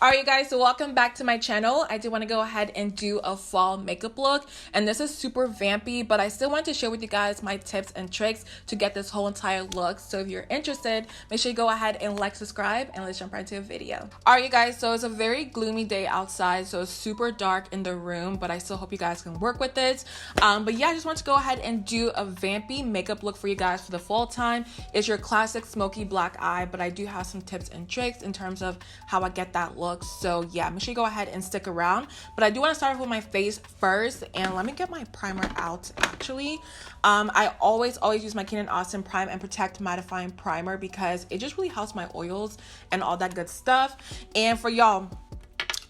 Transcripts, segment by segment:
Alright you guys, so welcome back to my channel. I do want to go ahead and do a fall makeup look, and this is super vampy, but I still want to share with you guys my tips and tricks to get this whole entire look. So if you're interested, make sure you go ahead and like, subscribe, and let's jump right into a video. Alright you guys, so it's a very gloomy day outside, so it's super dark in the room, but I still hope you guys can work with it. But yeah, I just want to go ahead and do a vampy makeup look for you guys for the fall time. It's your classic smoky black eye, but I do have some tips and tricks in terms of how I get that look. So yeah, make sure you go ahead and stick around, but I do want to start off with my face first, and let me get my primer out. Actually, I always use my Kane & Austin Prime and Protect Mattifying Primer because it just really helps my oils and all that good stuff. And for y'all,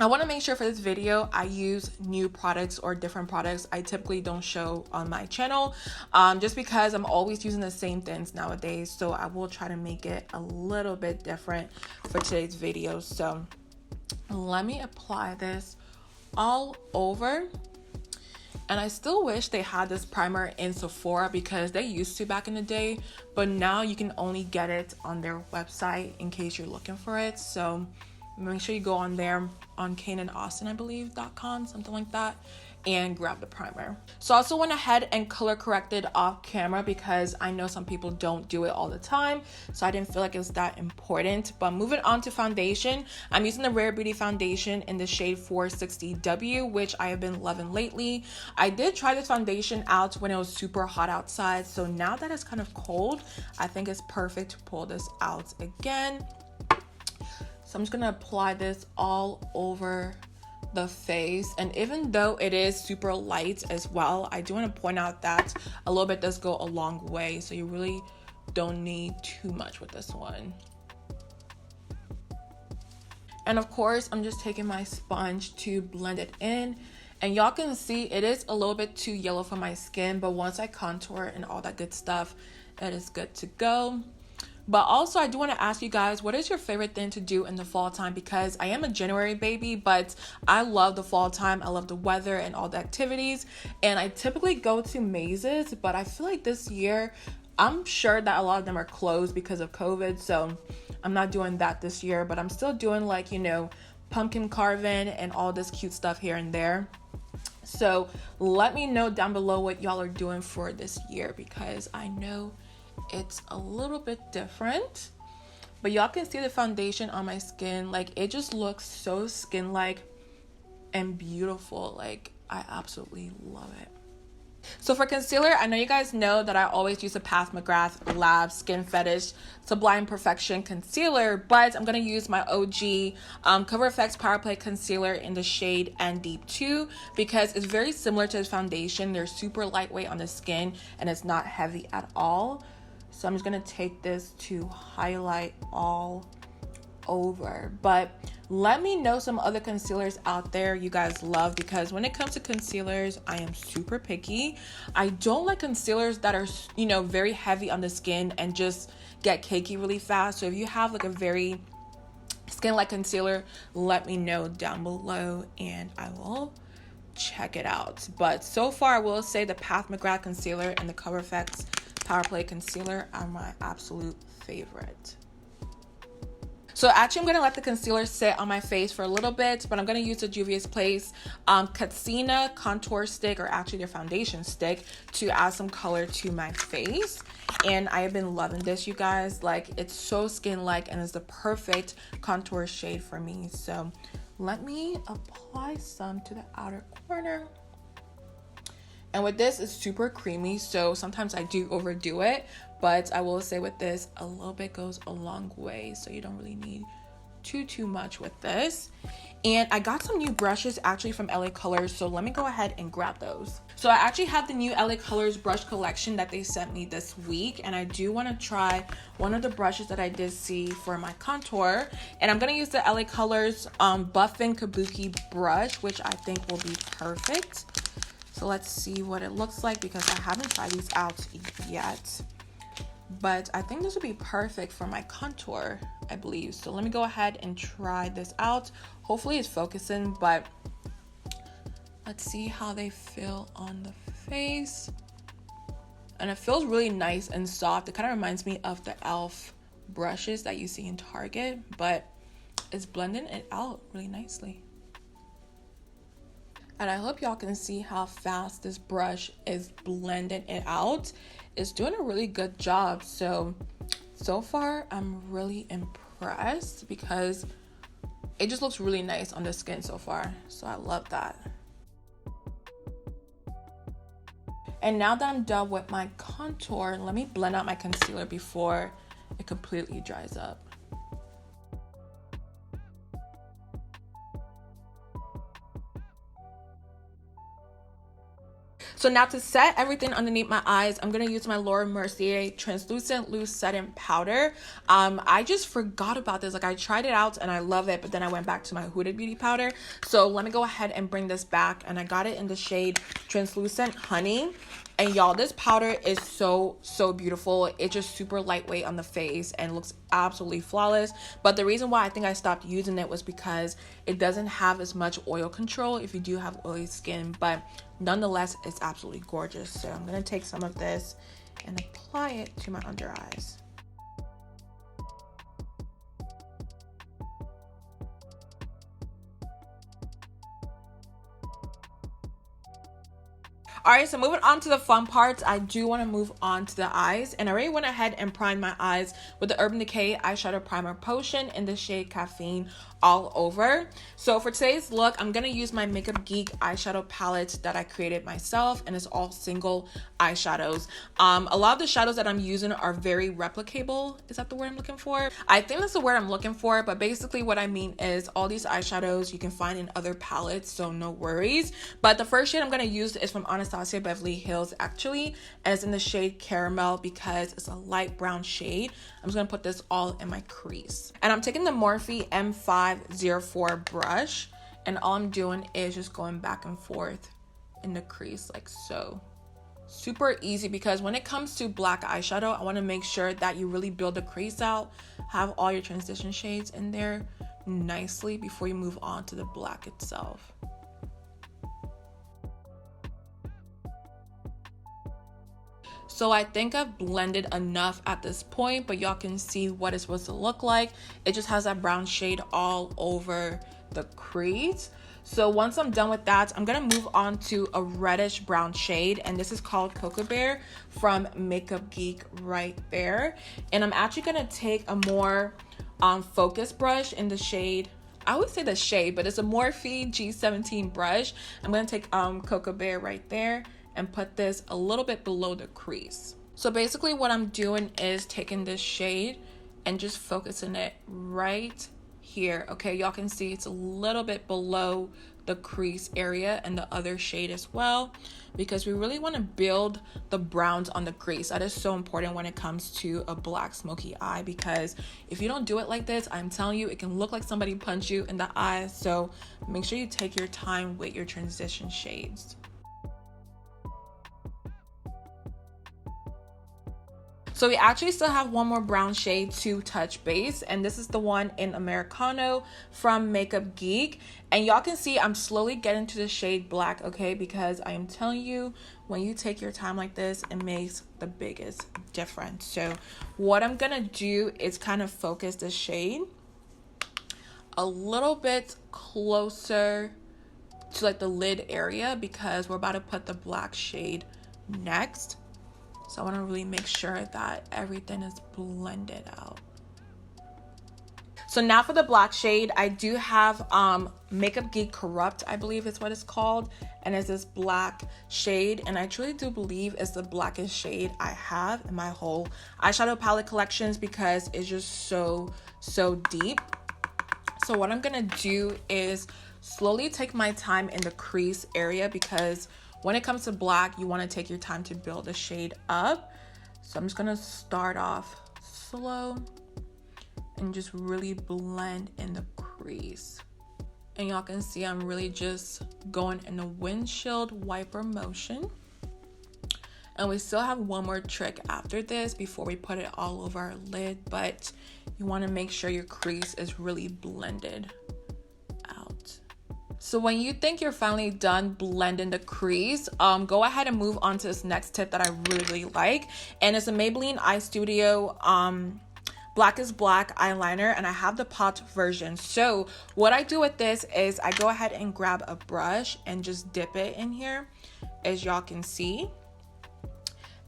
I want to make sure for this video I use new products or different products I typically don't show on my channel, just because I'm always using the same things nowadays. So I will try to make it a little bit different for today's video. So let me apply this all over. And I still wish they had this primer in Sephora because they used to back in the day, but now you can only get it on their website in case you're looking for it. So make sure you go on there on kaneandaustin, I believe, .com, something like that, and grab the primer. So I also went ahead and color corrected off camera because I know some people don't do it all the time, so I didn't feel like it was that important. But moving on to foundation, I'm using the Rare Beauty foundation in the shade 460W, which I have been loving lately. I did try this foundation out when it was super hot outside, so now that it's kind of cold, I think it's perfect to pull this out again. So I'm just gonna apply this all over the face, and even though it is super light as well, I do want to point out that a little bit does go a long way, so you really don't need too much with this one. And of course, I'm just taking my sponge to blend it in, and y'all can see it is a little bit too yellow for my skin, but once I contour and all that good stuff, it is good to go. But also, I do want to ask you guys, what is your favorite thing to do in the fall time? Because I am a January baby, but I love the fall time. I love the weather and all the activities. And I typically go to mazes, but I feel like this year, I'm sure that a lot of them are closed because of COVID. So I'm not doing that this year, but I'm still doing, like, you know, pumpkin carving and all this cute stuff here and there. So let me know down below what y'all are doing for this year, because I know it's a little bit different. But y'all can see the foundation on my skin, like it just looks so skin-like and beautiful. Like, I absolutely love it. So for concealer, I know you guys know that I always use the Pat McGrath Lab Skin Fetish Sublime Perfection Concealer, but I'm going to use my OG Cover FX Power Play Concealer in the shade ND2 because it's very similar to the foundation. They're super lightweight on the skin and it's not heavy at all. So I'm just going to take this to highlight all over. But let me know some other concealers out there you guys love, because when it comes to concealers, I am super picky. I don't like concealers that are, you know, very heavy on the skin and just get cakey really fast. So if you have like a very skin-like concealer, let me know down below and I will check it out. But so far, I will say the Pat McGrath concealer and the Cover FX Power Play Concealer are my absolute favorite. So actually, I'm going to let the concealer sit on my face for a little bit, but I'm going to use the Juvia's Place Katsina contour stick, or actually their foundation stick, to add some color to my face. And I have been loving this, you guys. Like, it's so skin-like and it's the perfect contour shade for me. So let me apply some to the outer corner. And with this, it's super creamy, so sometimes I do overdo it, but I will say with this, a little bit goes a long way, so you don't really need too much with this. And I got some new brushes actually from LA Colors, so let me go ahead and grab those. So I actually have the new LA Colors brush collection that they sent me this week, and I do want to try one of the brushes that I did see for my contour, and I'm going to use the LA Colors Buffin Kabuki brush, which I think will be perfect. So let's see what it looks like, because I haven't tried these out yet. But I think this would be perfect for my contour, I believe. So let me go ahead and try this out. Hopefully it's focusing, but let's see how they feel on the face. And it feels really nice and soft. It kind of reminds me of the e.l.f. brushes that you see in Target, but is blending it out really nicely. And I hope y'all can see how fast this brush is blending it out. It's doing a really good job. So far, I'm really impressed because it just looks really nice on the skin so far. So I love that. And now that I'm done with my contour, let me blend out my concealer before it completely dries up. So now to set everything underneath my eyes, I'm going to use my Mercier Translucent Loose Setting Powder. I just forgot about this. Like, I tried it out and I love it, but then I went back to my Huda Beauty powder. So let me go ahead and bring this back. And I got it in the shade Translucent Honey. And y'all, this powder is so beautiful. It's just super lightweight on the face and looks absolutely flawless. But the reason why I think I stopped using it was because it doesn't have as much oil control if you do have oily skin. But nonetheless, it's absolutely gorgeous. So I'm going to take some of this and apply it to my under eyes. Alright, so moving on to the fun parts, I do want to move on to the eyes. And I already went ahead and primed my eyes with the Urban Decay Eyeshadow Primer Potion in the shade Caffeine all over. So for today's look, I'm going to use my Makeup Geek eyeshadow palette that I created myself. And it's all single eyeshadows. A lot of the shadows that I'm using are very replicable. Is that the word I'm looking for? I think that's the word I'm looking for. But basically what I mean is all these eyeshadows you can find in other palettes. So no worries. But the first shade I'm going to use is from Anastasia Beverly Hills actually, and it's in the shade Caramel because it's a light brown shade. I'm just gonna put this all in my crease, and I'm taking the Morphe M504 brush, and all I'm doing is just going back and forth in the crease like so. Super easy because when it comes to black eyeshadow, I want to make sure that you really build the crease out, have all your transition shades in there nicely before you move on to the black itself. So I think I've blended enough at this point, but y'all can see what it's supposed to look like. It just has that brown shade all over the crease. So once I'm done with that, I'm gonna move on to a reddish brown shade, and this is called Cocoa Bear from Makeup Geek right there. And I'm actually gonna take a more focused brush in the shade, I would say the shade, but it's a Morphe G17 brush. I'm gonna take Cocoa Bear right there and put this a little bit below the crease. So basically what I'm doing is taking this shade and just focusing it right here. Okay, y'all can see it's a little bit below the crease area and the other shade as well, because we really want to build the browns on the crease. That is so important when it comes to a black smoky eye, because if you don't do it like this, I'm telling you, it can look like somebody punched you in the eye. So make sure you take your time with your transition shades. So we actually still have one more brown shade to touch base, and this is the one in Americano from Makeup Geek. And y'all can see I'm slowly getting to the shade black, okay, because I am telling you, when you take your time like this, it makes the biggest difference. So what I'm gonna do is kind of focus the shade a little bit closer to like the lid area, because we're about to put the black shade next. So I want to really make sure that everything is blended out. So now for the black shade, I do have Makeup Geek Corrupt, I believe is what it's called. And it's this black shade. And I truly do believe it's the blackest shade I have in my whole eyeshadow palette collections, because it's just so deep. So what I'm going to do is slowly take my time in the crease area, because when it comes to black, you want to take your time to build the shade up. So I'm just going to start off slow and just really blend in the crease. And y'all can see I'm really just going in a windshield wiper motion. And we still have one more trick after this before we put it all over our lid, but you want to make sure your crease is really blended out. So when you think you're finally done blending the crease, go ahead and move on to this next tip that I really like. And it's a Maybelline Eyestudio Black is Black eyeliner, and I have the pot version. So what I do with this is I go ahead and grab a brush and just dip it in here, as y'all can see,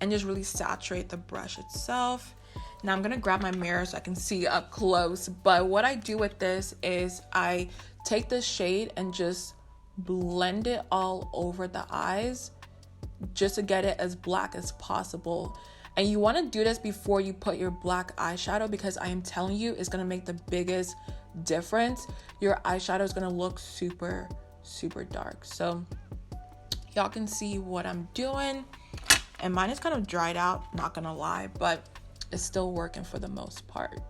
and just really saturate the brush itself. Now I'm gonna grab my mirror so I can see up close, but what I do with this is I take this shade and just blend it all over the eyes just to get it as black as possible. And you want to do this before you put your black eyeshadow, because I am telling you, it's going to make the biggest difference. Your eyeshadow is going to look super dark. So y'all can see what I'm doing, and mine is kind of dried out, not gonna lie, but it's still working for the most part.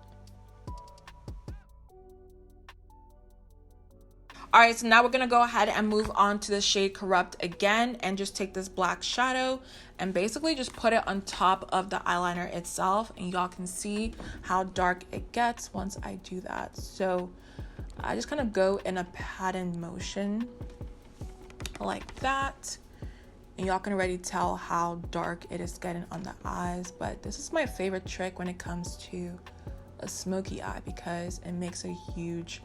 All right, so now we're gonna go ahead and move on to the shade Corrupt again, and just take this black shadow and basically just put it on top of the eyeliner itself, and y'all can see how dark it gets once I do that. So I just kind of go in a pattern motion like that, and y'all can already tell how dark it is getting on the eyes. But this is my favorite trick when it comes to a smoky eye, because it makes a huge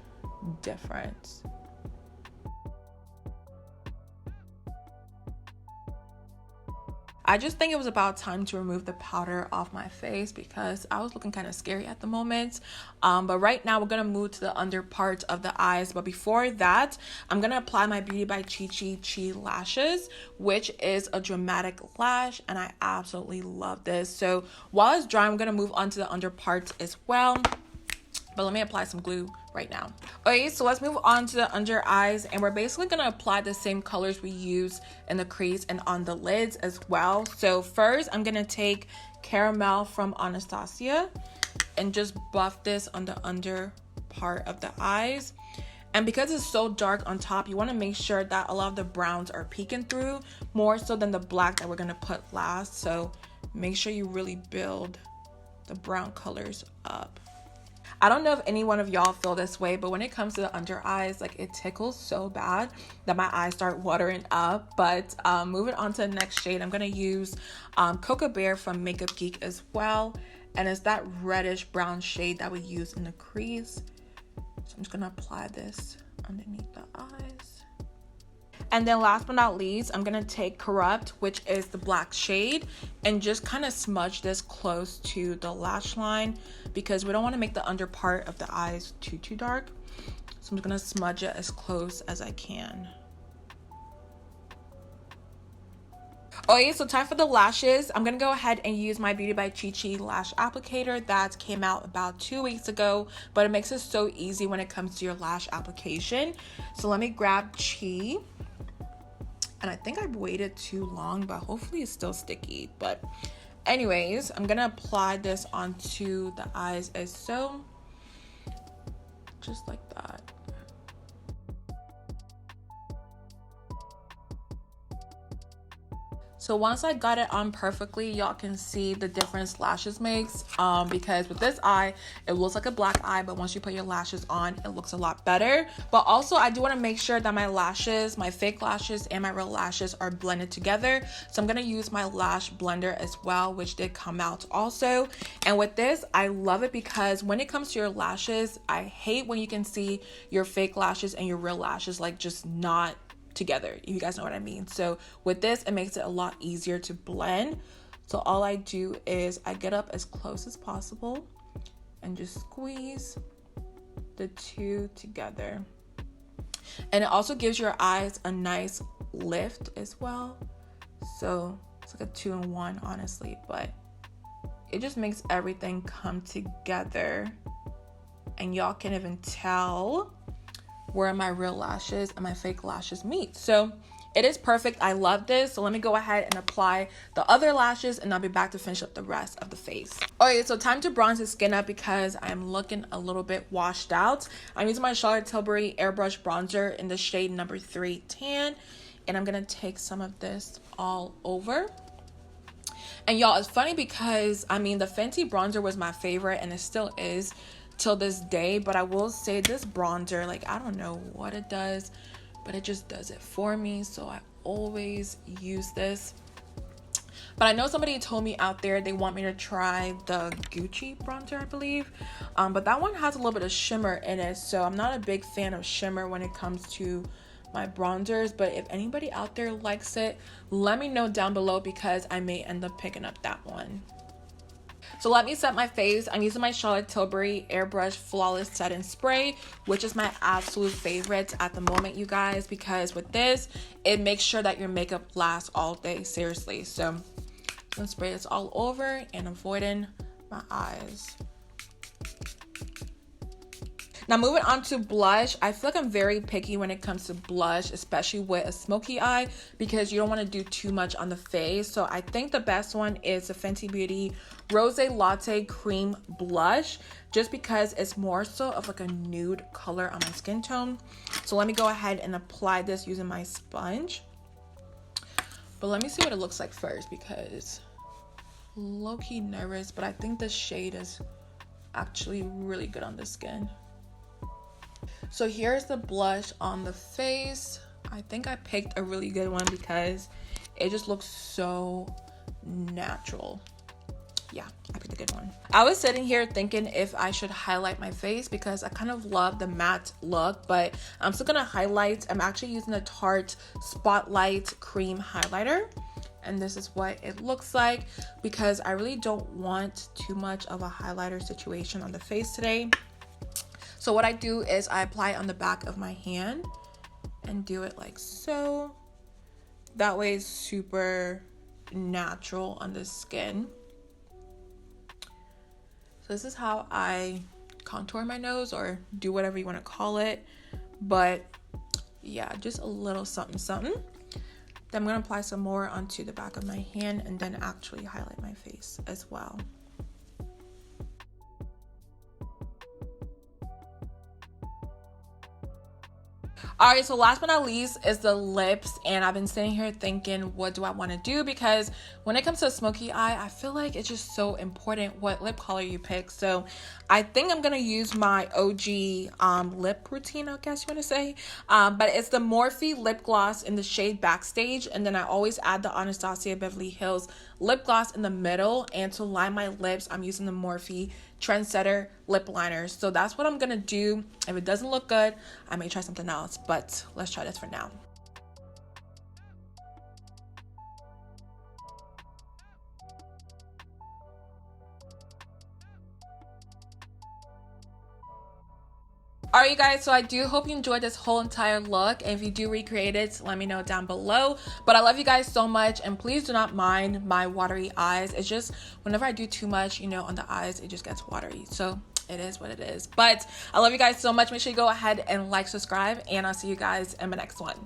difference. I just think it was about time to remove the powder off my face, because I was looking kind of scary at the moment. But right now we're gonna move to the under part of the eyes. But before that, I'm gonna apply my Beauty by Chi lashes, which is a dramatic lash, and I absolutely love this. So while it's dry, I'm gonna move on to the under part as well. But let me apply some glue right now. Okay, so let's move on to the under eyes, and we're basically gonna apply the same colors we use in the crease and on the lids as well. So first, I'm gonna take Caramel from Anastasia and just buff this on the under part of the eyes. And because it's so dark on top, you wanna make sure that a lot of the browns are peeking through, more so than the black that we're gonna put last. So make sure you really build the brown colors up. I don't know if any one of y'all feel this way, but when it comes to the under eyes, like, it tickles so bad that my eyes start watering up. But moving on to the next shade, I'm gonna use Cocoa Bear from Makeup Geek as well, and it's that reddish brown shade that we use in the crease. So I'm just gonna apply this underneath the eyes. And then last but not least, I'm gonna take Corrupt, which is the black shade, and just kind of smudge this close to the lash line, because we don't want to make the under part of the eyes too dark. So I'm just gonna smudge it as close as I can. Okay, so time for the lashes. I'm gonna go ahead and use my Beauty by Chi lash applicator that came out about 2 weeks ago, but it makes it so easy when it comes to your lash application. So let me grab Chi. And I think I've waited too long, but hopefully it's still sticky. But anyways, I'm gonna apply this onto the eyes as so, just like that. So once I got it on perfectly, y'all can see the difference lashes makes, because with this eye, it looks like a black eye, but once you put your lashes on, it looks a lot better. But also, I do want to make sure that my lashes, my fake lashes and my real lashes, are blended together. So I'm going to use my lash blender as well, which did come out also. And with this, I love it, because when it comes to your lashes, I hate when you can see your fake lashes and your real lashes like just not together, if you guys know what I mean. So with this, it makes it a lot easier to blend. So all I do is I get up as close as possible and just squeeze the two together. And it also gives your eyes a nice lift as well. So it's like a 2-in-1, honestly, but it just makes everything come together, and y'all can even tell where my real lashes and my fake lashes meet. So it is perfect. I love this. So let me go ahead and apply the other lashes, and I'll be back to finish up the rest of the face. Okay, so time to bronze the skin up, because I'm looking a little bit washed out. I'm using my Charlotte Tilbury Airbrush bronzer in the shade number 3 tan, and I'm gonna take some of this all over. And y'all, it's funny because I mean, the Fenty bronzer was my favorite, and it still is till this day, but I will say this bronzer, like, I don't know what it does, but it just does it for me. So I always use this. But I know somebody told me out there they want me to try the Gucci bronzer, I believe. But that one has a little bit of shimmer in it, so I'm not a big fan of shimmer when it comes to my bronzers. But if anybody out there likes it, let me know down below, because I may end up picking up that one. So let me set my face. I'm using my Charlotte Tilbury Airbrush Flawless Setting Spray, which is my absolute favorite at the moment, you guys, because with this, it makes sure that your makeup lasts all day, seriously. So I'm gonna spray this all over and avoiding my eyes. Now moving on to blush, I feel like I'm very picky when it comes to blush, especially with a smoky eye, because you don't want to do too much on the face. So I think the best one is the Fenty Beauty Rose Latte Cream Blush, just because it's more so of like a nude color on my skin tone. So let me go ahead and apply this using my sponge. But let me see what it looks like first, because low-key nervous, but I think the shade is actually really good on the skin. So here's the blush on the face. I think I picked a really good one because it just looks so natural. Yeah, I picked a good one. I was sitting here thinking if I should highlight my face, because I kind of love the matte look, but I'm still gonna highlight. I'm actually using the Tarte Spotlight Cream Highlighter, and this is what it looks like, because I really don't want too much of a highlighter situation on the face today. So what I do is I apply it on the back of my hand and do it like so. That way it's super natural on the skin. So this is how I contour my nose, or do whatever you want to call it. But yeah, just a little something something. Then I'm going to apply some more onto the back of my hand and then actually highlight my face as well. Alright, so last but not least is the lips, and I've been sitting here thinking, what do I want to do? Because when it comes to a smoky eye, I feel like it's just so important what lip color you pick. So I think I'm gonna use my OG lip routine, I guess you want to say, but it's the Morphe lip gloss in the shade Backstage, and then I always add the Anastasia Beverly Hills lip gloss in the middle, and to line my lips I'm using the Morphe Trendsetter lip liners. So that's what I'm gonna do. If it doesn't look good, I may try something else, but let's try this for now. Alright you guys, so I do hope you enjoyed this whole entire look, and if you do recreate it, let me know down below. But I love you guys so much, and please do not mind my watery eyes. It's just whenever I do too much, you know, on the eyes, it just gets watery. So it is what it is. But I love you guys so much. Make sure you go ahead and like, subscribe, and I'll see you guys in my next one.